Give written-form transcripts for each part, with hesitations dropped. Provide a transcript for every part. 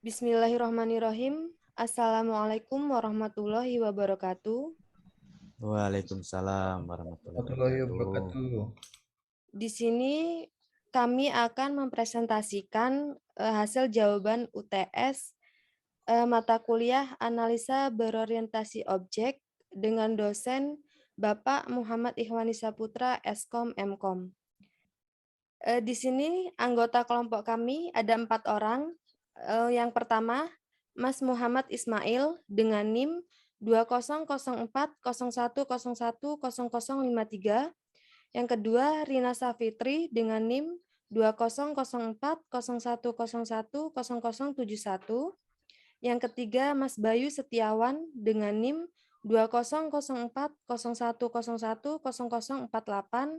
Bismillahirrahmanirrahim. Assalamualaikum warahmatullahi wabarakatuh. Waalaikumsalam warahmatullahi Warahmatullahi wabarakatuh. wabarakatuh. Di sini kami akan mempresentasikan hasil jawaban UTS mata kuliah analisa berorientasi objek dengan dosen Bapak Muhammad Ikhwani Saputra, Eskom Mkom. Di sini anggota kelompok kami ada 4 orang. Yang pertama, Mas Muhammad Ismail dengan NIM 200401010053. Yang kedua, Rina Safitri dengan NIM 200401010071. Yang ketiga, Mas Bayu Setiawan dengan NIM 200401010048.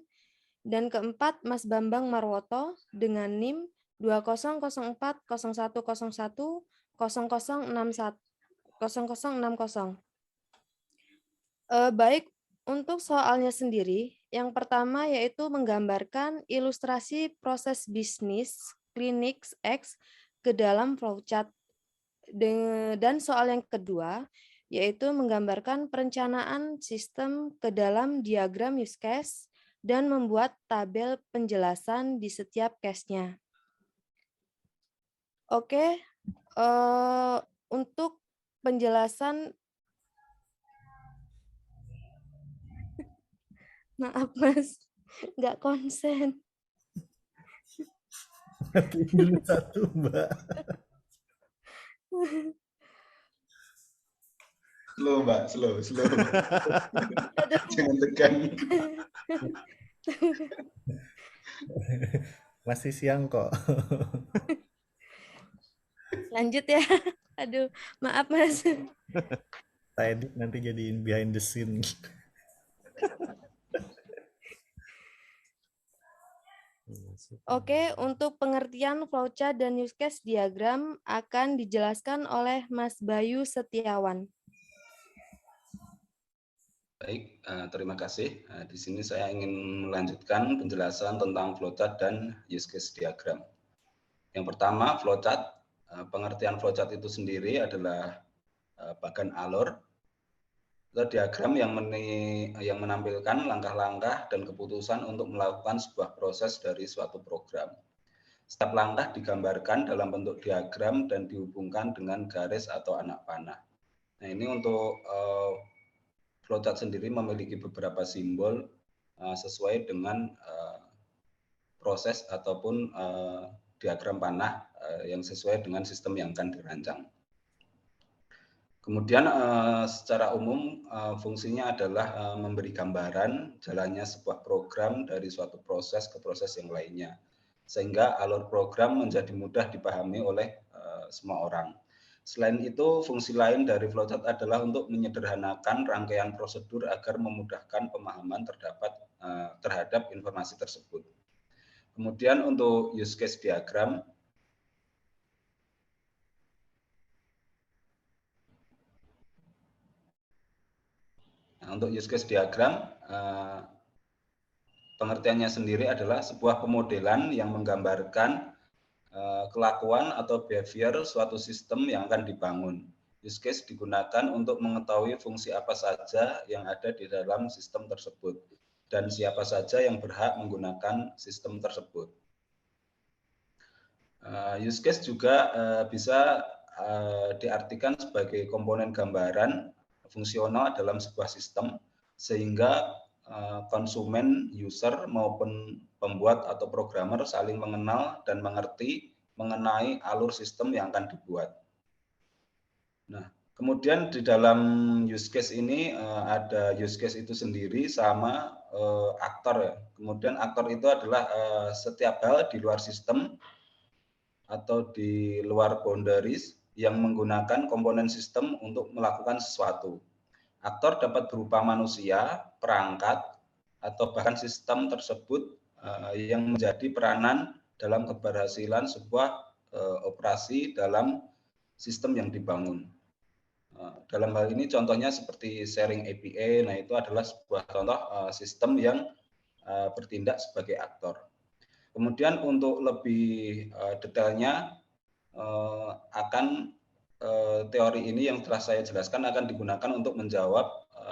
Dan keempat, Mas Bambang Marwoto dengan NIM 200401100060. Baik, untuk soalnya sendiri, yang pertama yaitu menggambarkan ilustrasi proses bisnis Klinik X ke dalam flowchart. Dan soal yang kedua yaitu menggambarkan perencanaan sistem ke dalam diagram use case dan membuat tabel penjelasan di setiap case-nya. Oke, untuk penjelasan, maaf Mas, nggak konsen. Matiin dulu satu, Mbak. Slow, Mbak, slow. Aduh. Jangan tegang. Masih siang kok. Lanjut ya. Aduh, maaf Mas. Saya edit nanti jadiin behind the scene. Oke, untuk pengertian flowchart dan use case diagram akan dijelaskan oleh Mas Bayu Setiawan. Baik, terima kasih. Di sini saya ingin melanjutkan penjelasan tentang flowchart dan use case diagram. Yang pertama, flowchart. Pengertian flowchart itu sendiri adalah bagan alur atau diagram yang menampilkan langkah-langkah dan keputusan untuk melakukan sebuah proses dari suatu program. Setiap langkah digambarkan dalam bentuk diagram dan dihubungkan dengan garis atau anak panah. Nah, ini untuk flowchart sendiri memiliki beberapa simbol sesuai dengan proses ataupun diagram panah yang sesuai dengan sistem yang akan dirancang. Kemudian secara umum fungsinya adalah memberi gambaran jalannya sebuah program dari suatu proses ke proses yang lainnya, sehingga alur program menjadi mudah dipahami oleh semua orang. Selain itu, fungsi lain dari flowchart adalah untuk menyederhanakan rangkaian prosedur agar memudahkan pemahaman terhadap informasi tersebut. Kemudian untuk use case diagram, untuk use case diagram, pengertiannya sendiri adalah sebuah pemodelan yang menggambarkan kelakuan atau behavior suatu sistem yang akan dibangun. Use case digunakan untuk mengetahui fungsi apa saja yang ada di dalam sistem tersebut dan siapa saja yang berhak menggunakan sistem tersebut. Use case juga bisa diartikan sebagai komponen gambaran fungsional dalam sebuah sistem, sehingga konsumen, user maupun pembuat atau programmer saling mengenal dan mengerti mengenai alur sistem yang akan dibuat. Nah, kemudian di dalam use case ini ada use case itu sendiri sama aktor ya. Kemudian aktor itu adalah setiap hal di luar sistem atau di luar boundaries yang menggunakan komponen sistem untuk melakukan sesuatu. Aktor dapat berupa manusia, perangkat, atau bahkan sistem tersebut yang menjadi peranan dalam keberhasilan sebuah operasi dalam sistem yang dibangun. Dalam hal ini contohnya seperti sharing API, nah itu adalah sebuah contoh sistem yang bertindak sebagai aktor. Kemudian untuk lebih detailnya, akan teori ini yang telah saya jelaskan akan digunakan untuk menjawab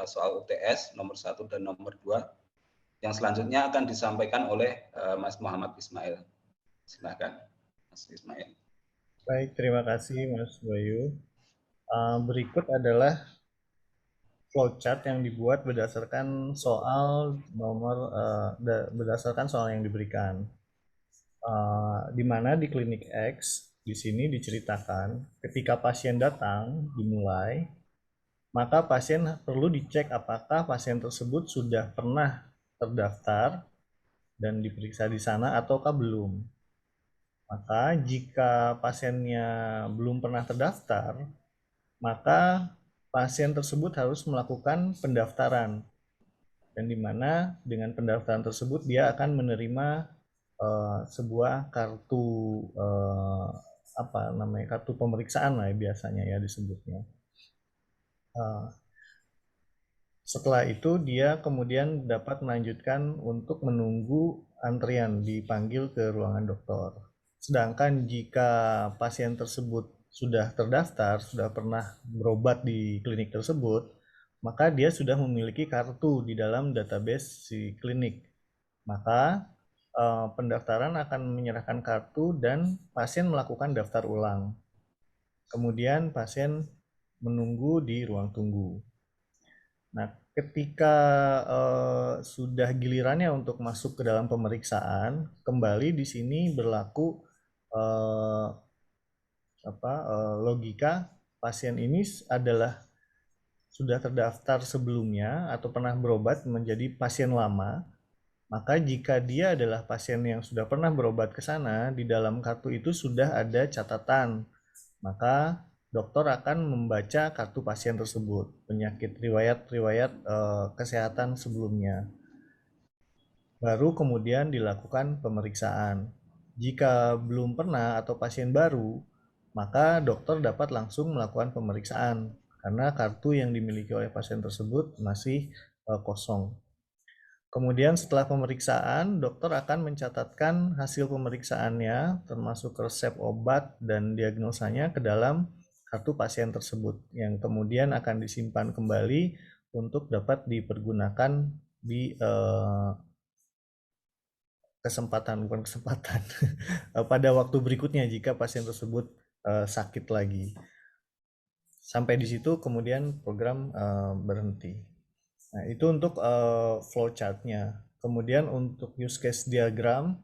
soal UTS nomor 1 dan nomor 2 yang selanjutnya akan disampaikan oleh Mas Muhammad Ismail. Silakan, Mas Ismail. Baik, terima kasih Mas Bayu. Berikut adalah flowchart yang dibuat berdasarkan soal berdasarkan soal yang diberikan. Di mana di klinik X di sini diceritakan ketika pasien datang dimulai, maka pasien perlu dicek apakah pasien tersebut sudah pernah terdaftar dan diperiksa di sana ataukah belum. Maka jika pasiennya belum pernah terdaftar, maka pasien tersebut harus melakukan pendaftaran. Dan di mana dengan pendaftaran tersebut dia akan menerima sebuah kartu kartu pemeriksaan lah ya, biasanya ya disebutnya. Setelah itu dia kemudian dapat melanjutkan untuk menunggu antrian dipanggil ke ruangan dokter. Sedangkan jika pasien tersebut sudah terdaftar, sudah pernah berobat di klinik tersebut, maka dia sudah memiliki kartu di dalam database si klinik. Maka pendaftaran akan menyerahkan kartu dan pasien melakukan daftar ulang. Kemudian pasien menunggu di ruang tunggu. Nah, ketika sudah gilirannya untuk masuk ke dalam pemeriksaan, kembali di sini berlaku logika pasien ini adalah sudah terdaftar sebelumnya atau pernah berobat menjadi pasien lama. Maka jika dia adalah pasien yang sudah pernah berobat ke sana, di dalam kartu itu sudah ada catatan. Maka dokter akan membaca kartu pasien tersebut, penyakit riwayat kesehatan sebelumnya. Baru kemudian dilakukan pemeriksaan. Jika belum pernah atau pasien baru, maka dokter dapat langsung melakukan pemeriksaan karena kartu yang dimiliki oleh pasien tersebut masih kosong. Kemudian setelah pemeriksaan, dokter akan mencatatkan hasil pemeriksaannya termasuk resep obat dan diagnosanya ke dalam kartu pasien tersebut yang kemudian akan disimpan kembali untuk dapat dipergunakan di pada waktu berikutnya jika pasien tersebut sakit lagi. Sampai di situ kemudian program berhenti. Nah, itu untuk flowchart-nya. Kemudian untuk use case diagram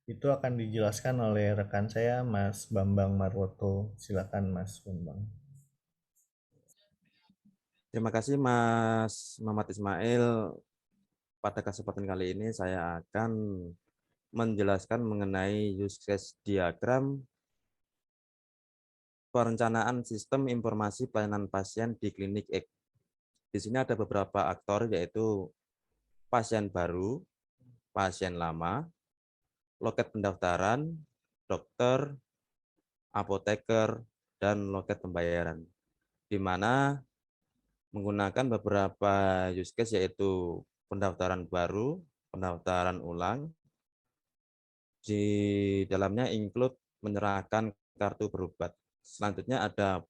itu akan dijelaskan oleh rekan saya Mas Bambang Marwoto. Silakan Mas Bambang. Terima kasih Mas Muhammad Ismail. Pada kesempatan kali ini saya akan menjelaskan mengenai use case diagram perencanaan sistem informasi pelayanan pasien di klinik X. Di sini ada beberapa aktor yaitu pasien baru, pasien lama, loket pendaftaran, dokter, apoteker, dan loket pembayaran. Di mana menggunakan beberapa use case yaitu pendaftaran baru, pendaftaran ulang. Di dalamnya include menyerahkan kartu berobat. Selanjutnya ada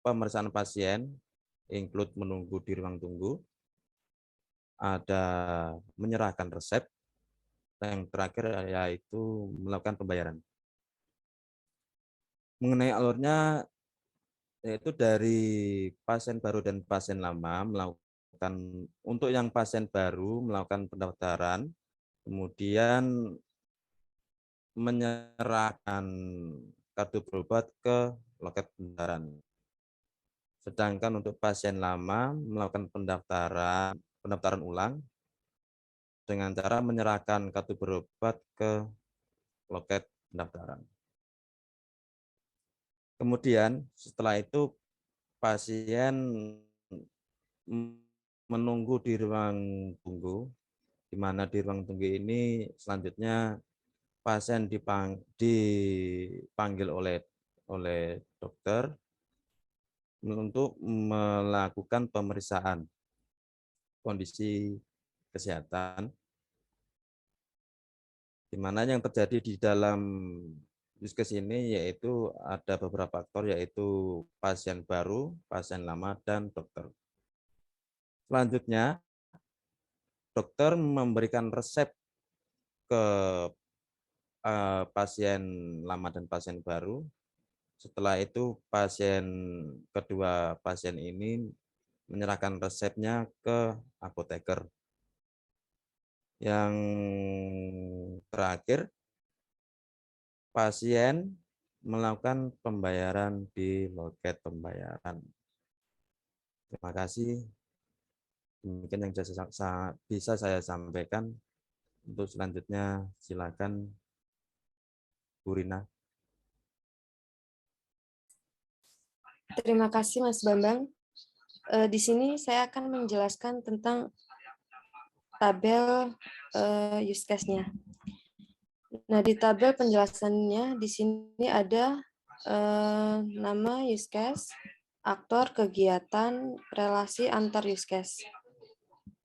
pemeriksaan pasien, include menunggu di ruang tunggu, ada menyerahkan resep, yang terakhir yaitu melakukan pembayaran. Mengenai alurnya, yaitu dari pasien baru dan pasien lama melakukan, untuk yang pasien baru melakukan pendaftaran, kemudian menyerahkan kartu berobat ke loket pendaftaran. Sedangkan untuk pasien lama melakukan pendaftaran ulang dengan cara menyerahkan kartu berobat ke loket pendaftaran. Kemudian setelah itu pasien menunggu di ruang tunggu, di mana di ruang tunggu ini selanjutnya pasien dipanggil oleh dokter untuk melakukan pemeriksaan kondisi kesehatan, di mana yang terjadi di dalam use case ini yaitu ada beberapa faktor, yaitu pasien baru, pasien lama, dan dokter. Selanjutnya, dokter memberikan resep ke pasien lama dan pasien baru. Setelah itu kedua pasien ini menyerahkan resepnya ke apoteker. Yang terakhir, pasien melakukan pembayaran di loket pembayaran. Terima kasih. Demikian yang bisa saya sampaikan. Untuk selanjutnya silakan Bu Rina. Terima kasih Mas Bambang. Di sini saya akan menjelaskan tentang tabel use case-nya. Nah, di tabel penjelasannya di sini ada nama use case, aktor, kegiatan, relasi antar use case.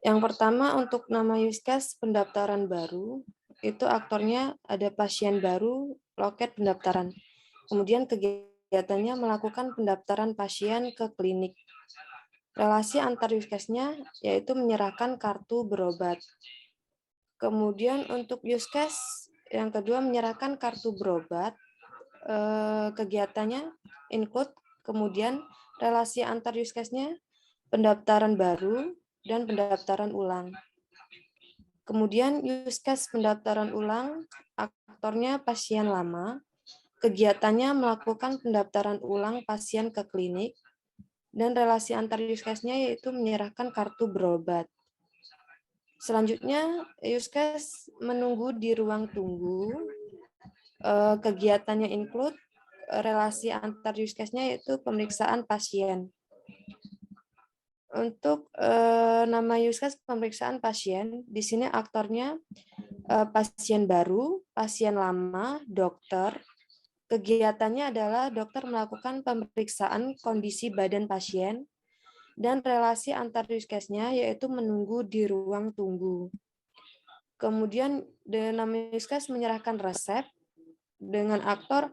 Yang pertama untuk nama use case pendaftaran baru, itu aktornya ada pasien baru, loket pendaftaran. Kemudian kegiatannya melakukan pendaftaran pasien ke klinik. Relasi antar use case-nya yaitu menyerahkan kartu berobat. Kemudian untuk use case yang kedua menyerahkan kartu berobat, kegiatannya include, kemudian relasi antar use case-nya pendaftaran baru dan pendaftaran ulang. Kemudian use case pendaftaran ulang, aktornya pasien lama, kegiatannya melakukan pendaftaran ulang pasien ke klinik, dan relasi antar use case-nya yaitu menyerahkan kartu berobat. Selanjutnya, use case menunggu di ruang tunggu, kegiatannya include, relasi antar use case-nya yaitu pemeriksaan pasien. Untuk nama use case pemeriksaan pasien, di sini aktornya pasien baru, pasien lama, dokter. Kegiatannya adalah dokter melakukan pemeriksaan kondisi badan pasien, dan relasi antar use case-nya yaitu menunggu di ruang tunggu. Kemudian nama use case menyerahkan resep dengan aktor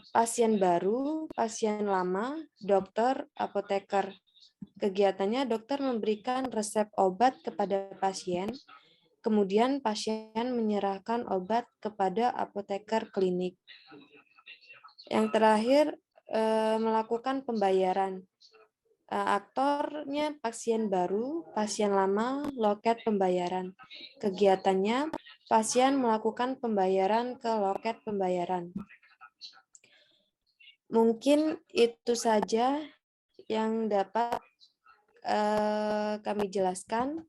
pasien baru, pasien lama, dokter, apoteker. Kegiatannya dokter memberikan resep obat kepada pasien, kemudian pasien menyerahkan obat kepada apoteker klinik. Yang terakhir, melakukan pembayaran. Aktornya pasien baru, pasien lama, loket pembayaran. Kegiatannya pasien melakukan pembayaran ke loket pembayaran. Mungkin itu saja yang dapat kami jelaskan.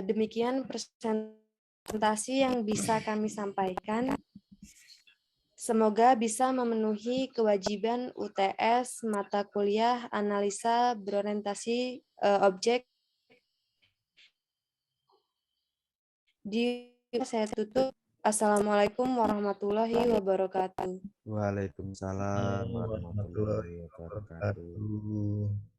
Demikian presentasi yang bisa kami sampaikan. Semoga bisa memenuhi kewajiban UTS mata kuliah analisa berorientasi objek. Saya tutup. Assalamualaikum warahmatullahi wabarakatuh. Waalaikumsalam Warahmatullahi warahmatullahi wabarakatuh. wabarakatuh.